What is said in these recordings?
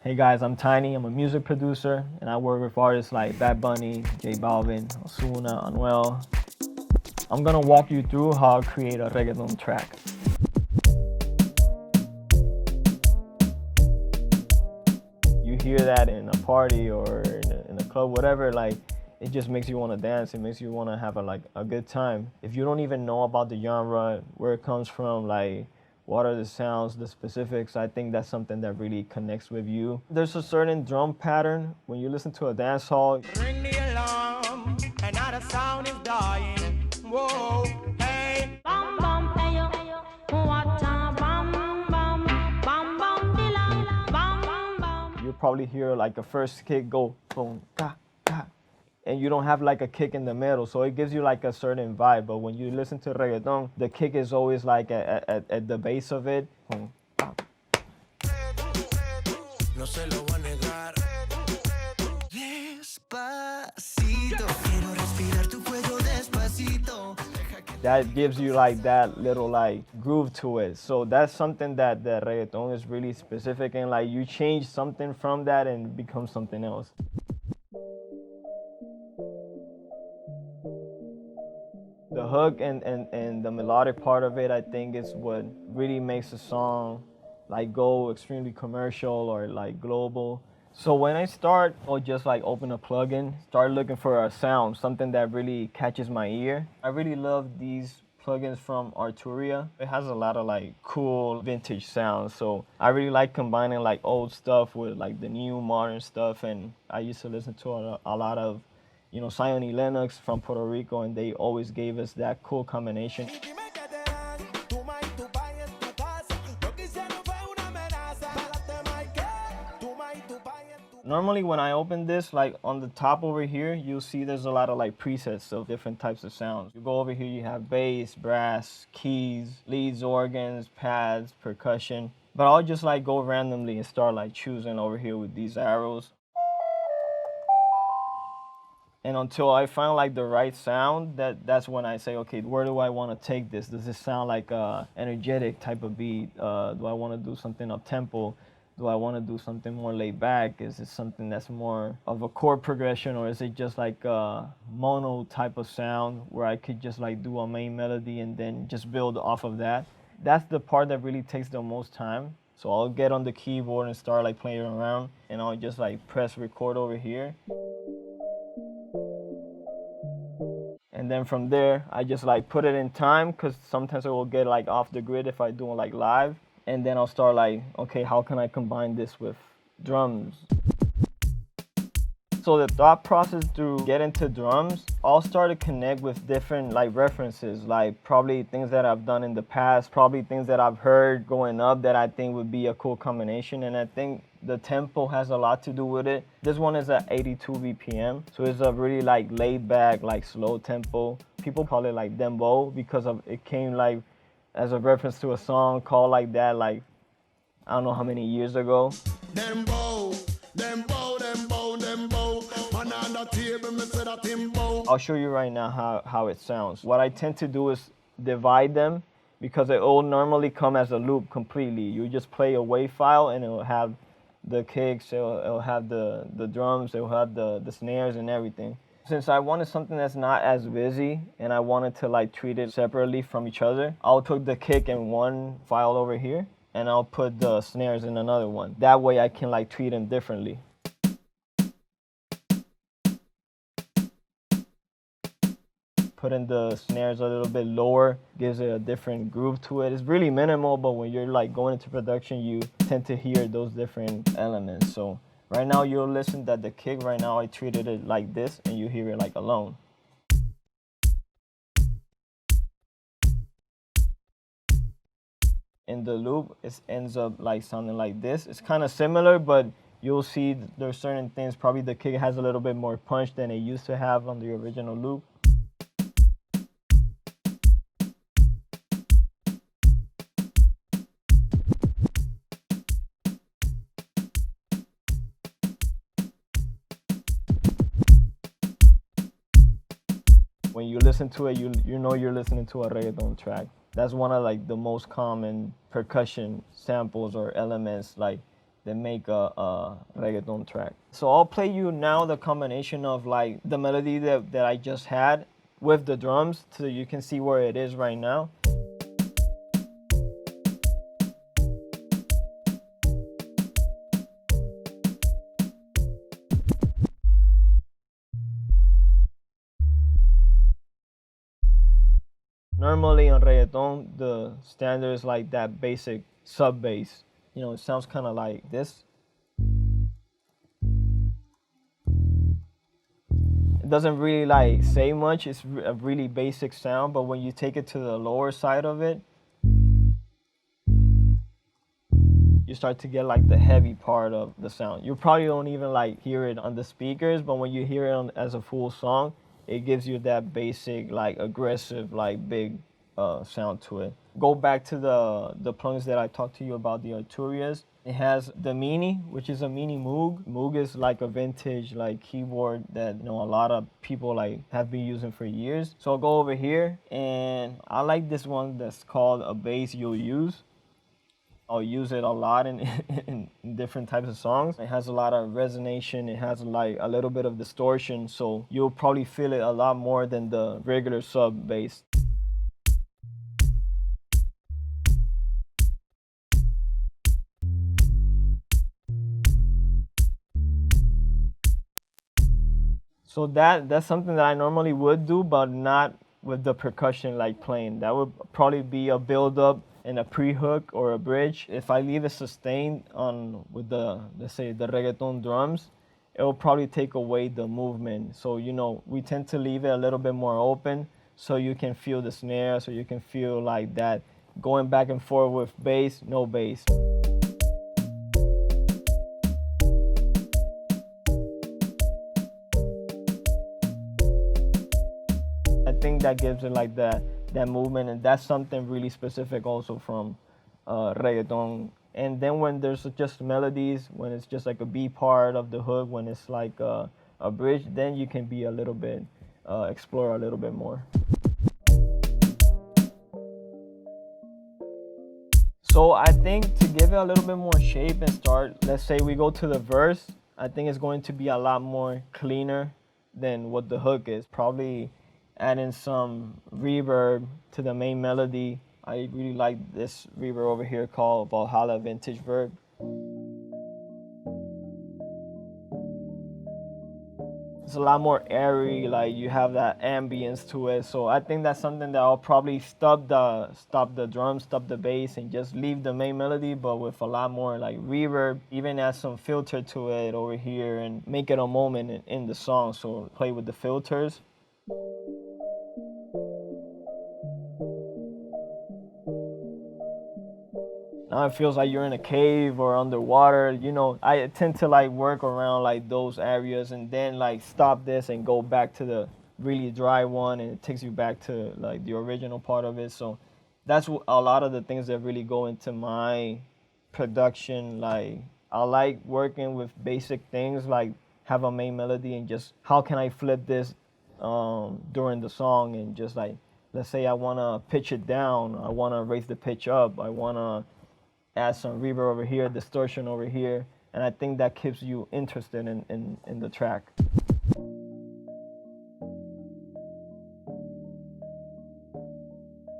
Hey guys, I'm Tainy. I'm a music producer, and I work with artists like Bad Bunny, J Balvin, Ozuna, Anuel. I'm gonna walk you through how I create a reggaeton track. You hear that in a party or in a club, whatever, like it just makes you want to dance. It makes you want to have a good time. If you don't even know about the genre, where it comes from, like what are the sounds, the specifics, I think that's something that really connects with you. There's a certain drum pattern when you listen to a dance hall. Ring the alarm, another sound is dying. Whoa, hey. Bam bam ayo, what a bam bam, bam bam dilang, bam bam. You'll probably hear like a first kick go boom, ka, ka, and you don't have like a kick in the middle, so it gives you like a certain vibe. But when you listen to reggaeton, the kick is always like at the base of it. Boom, ka. No se lo voy a negar. Despacito, quiero respirar tu cuello despacito. That gives you like that little like groove to it. So that's something that the reggaeton is really specific, and like you change something from that and it becomes something else. The hook and the melodic part of it, I think, is what really makes a song like go extremely commercial or like global. So when I start, I'll just like open a plugin, start looking for a sound, something that really catches my ear. I really love these plugins from Arturia. It has a lot of like cool vintage sounds. So I really like combining like old stuff with like the new modern stuff. And I used to listen to a lot of, Sione Lennox from Puerto Rico, and they always gave us that cool combination. Normally when I open this, like on the top over here, you'll see there's a lot of like presets of different types of sounds. You go over here, you have bass, brass, keys, leads, organs, pads, percussion. But I'll just like go randomly and start like choosing over here with these arrows. And until I find like the right sound, that's when I say, okay, where do I want to take this? Does this sound like a energetic type of beat? Do I want to do something up tempo? Do I want to do something more laid back? Is it something that's more of a chord progression, or is it just like a mono type of sound where I could just like do a main melody and then just build off of that? That's the part that really takes the most time. So I'll get on the keyboard and start like playing around, and I'll just like press record over here. And then from there, I just like put it in time, because sometimes it will get like off the grid if I do it like live. And then I'll start like, okay, how can I combine this with drums? So the thought process to get into drums, I'll start to connect with different like references, like probably things that I've done in the past, probably things that I've heard growing up that I think would be a cool combination. And I think the tempo has a lot to do with it. This one is at 82 BPM, so it's a really like laid back, like slow tempo. People call it like dembow because of it came like as a reference to a song called like that, like I don't know how many years ago. I'll show you right now how it sounds. What I tend to do is divide them, because it will normally come as a loop completely. You just play a WAV file and it will have the kicks, it'll have the drums, it'll have the snares and everything. Since I wanted something that's not as busy and I wanted to like treat it separately from each other, I'll put the kick in one file over here and I'll put the snares in another one. That way I can like treat them differently. Putting the snares a little bit lower gives it a different groove to it. It's really minimal, but when you're like going into production, you tend to hear those different elements. So right now you'll listen that the kick right now, I treated it like this, and you hear it like alone. In the loop, it ends up like sounding like this. It's kind of similar, but you'll see there's certain things. Probably the kick has a little bit more punch than it used to have on the original loop. When you listen to it, you know you're listening to a reggaeton track. That's one of like the most common percussion samples or elements like that make a reggaeton track. So I'll play you now the combination of like the melody that I just had with the drums so you can see where it is right now. Normally on reggaeton, the standard is like that basic sub bass. You know, it sounds kind of like this. It doesn't really like say much. It's a really basic sound, but when you take it to the lower side of it, you start to get like the heavy part of the sound. You probably don't even like hear it on the speakers, but when you hear it as a full song, it gives you that basic like aggressive like big sound to it. Go back to the plugins that I talked to you about, the Arturias. It has the Mini, which is a Mini Moog. Moog is like a vintage like keyboard that a lot of people like have been using for years. So I'll go over here and I like this one that's called a bass you'll use. I'll use it a lot in different types of songs. It has a lot of resonation. It has like a little bit of distortion, so you'll probably feel it a lot more than the regular sub bass. So that's something that I normally would do, but not with the percussion like playing. That would probably be a build up and a pre-hook or a bridge. If I leave it sustained on with the, let's say, the reggaeton drums, it will probably take away the movement. So we tend to leave it a little bit more open so you can feel the snare, so you can feel like that going back and forth with bass, no bass. I think that gives it like that movement, and that's something really specific also from reggaeton. And then when there's just melodies, when it's just like a B part of the hook, when it's like a bridge, then you can be a little bit, explore a little bit more. So I think to give it a little bit more shape and start, let's say we go to the verse, I think it's going to be a lot more cleaner than what the hook is. Probably adding some reverb to the main melody. I really like this reverb over here called Valhalla Vintage Verb. It's a lot more airy, like you have that ambience to it. So I think that's something that I'll probably stop the drums, stop the bass, and just leave the main melody, but with a lot more like reverb, even add some filter to it over here and make it a moment in the song. So play with the filters. Now it feels like you're in a cave or underwater. I tend to like work around like those areas and then like stop this and go back to the really dry one, and it takes you back to like the original part of it. So that's a lot of the things that really go into my production. Like I like working with basic things, like have a main melody and just how can I flip this during the song, and just like, let's say I want to pitch it down, I want to raise the pitch up, I want to add some reverb over here, distortion over here, and I think that keeps you interested in the track.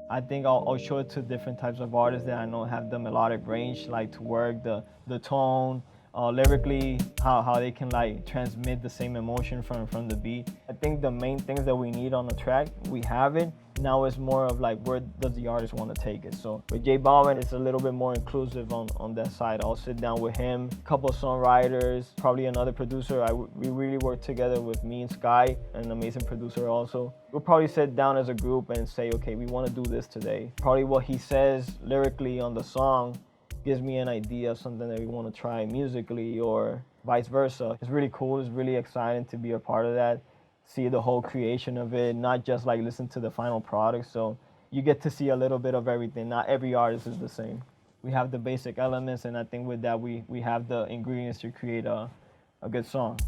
I think I'll show it to different types of artists that I know have the melodic range, like to work the tone, lyrically, how they can like transmit the same emotion from the beat. I think the main things that we need on the track, we have it. Now it's more of like, where does the artist want to take it? So with J Balvin, it's a little bit more inclusive on that side. I'll sit down with him, a couple of songwriters, probably another producer. We really work together with me and Sky, an amazing producer also. We'll probably sit down as a group and say, okay, we want to do this today. Probably what he says lyrically on the song gives me an idea of something that we want to try musically, or vice versa. It's really cool. It's really exciting to be a part of that. See the whole creation of it, not just like listen to the final product. So you get to see a little bit of everything. Not every artist is the same. We have the basic elements, and I think with that we have the ingredients to create a good song.